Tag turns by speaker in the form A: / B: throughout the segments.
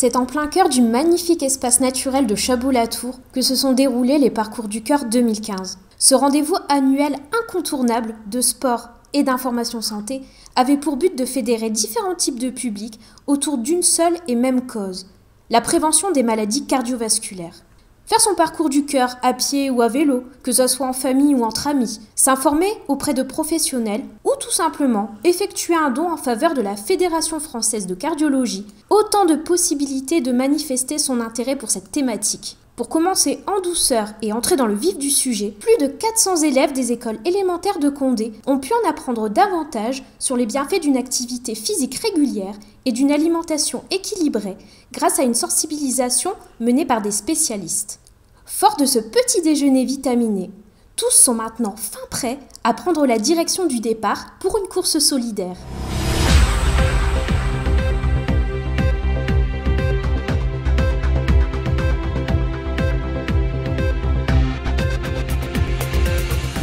A: C'est en plein cœur du magnifique espace naturel de Chabot-la-Tour que se sont déroulés les Parcours du Cœur 2015. Ce rendez-vous annuel incontournable de sport et d'information santé avait pour but de fédérer différents types de publics autour d'une seule et même cause, la prévention des maladies cardiovasculaires. Faire son parcours du cœur à pied ou à vélo, que ce soit en famille ou entre amis, s'informer auprès de professionnels ou tout simplement effectuer un don en faveur de la Fédération française de cardiologie, autant de possibilités de manifester son intérêt pour cette thématique. Pour commencer en douceur et entrer dans le vif du sujet, plus de 400 élèves des écoles élémentaires de Condé ont pu en apprendre davantage sur les bienfaits d'une activité physique régulière et d'une alimentation équilibrée grâce à une sensibilisation menée par des spécialistes. Forts de ce petit déjeuner vitaminé, tous sont maintenant fin prêts à prendre la direction du départ pour une course solidaire.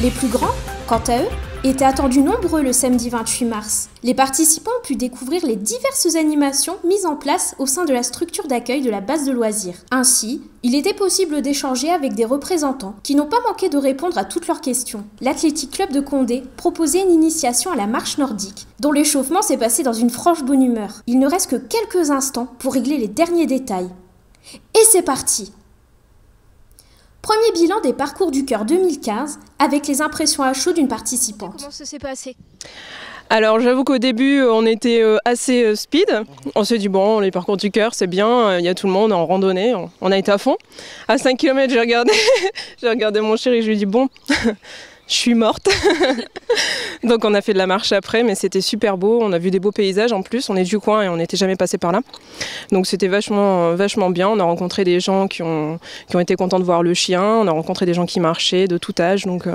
A: Les plus grands, quant à eux, étaient attendus nombreux le samedi 28 mars. Les participants ont pu découvrir les diverses animations mises en place au sein de la structure d'accueil de la base de loisirs. Ainsi, il était possible d'échanger avec des représentants qui n'ont pas manqué de répondre à toutes leurs questions. L'Athletic Club de Condé proposait une initiation à la marche nordique, dont l'échauffement s'est passé dans une franche bonne humeur. Il ne reste que quelques instants pour régler les derniers détails. Et c'est parti! Premier bilan des Parcours du Cœur 2015 avec les impressions à chaud d'une participante.
B: Comment ça s'est passé ?
C: Alors j'avoue qu'au début on était assez speed, on s'est dit bon les Parcours du Cœur c'est bien, il y a tout le monde en randonnée, on a été à fond. À 5 km j'ai regardé mon chéri et je lui ai dit bon je suis morte. Donc on a fait de la marche après mais c'était super beau, on a vu des beaux paysages en plus, on est du coin et on n'était jamais passé par là. Donc c'était vachement bien, on a rencontré des gens qui ont été contents de voir le chien, on a rencontré des gens qui marchaient de tout âge donc...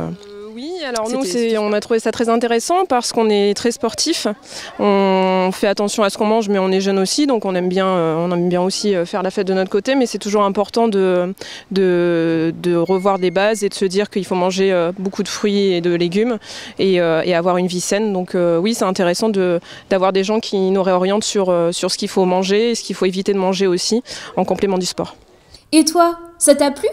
C: Oui, alors nous, on a trouvé ça très intéressant parce qu'on est très sportif. On fait attention à ce qu'on mange, mais on est jeune aussi, donc on aime bien aussi faire la fête de notre côté. Mais c'est toujours important de revoir des bases et de se dire qu'il faut manger beaucoup de fruits et de légumes et avoir une vie saine. Donc oui, c'est intéressant d'avoir des gens qui nous réorientent sur ce qu'il faut manger et ce qu'il faut éviter de manger aussi en complément du sport.
A: Et toi, ça t'a plu ?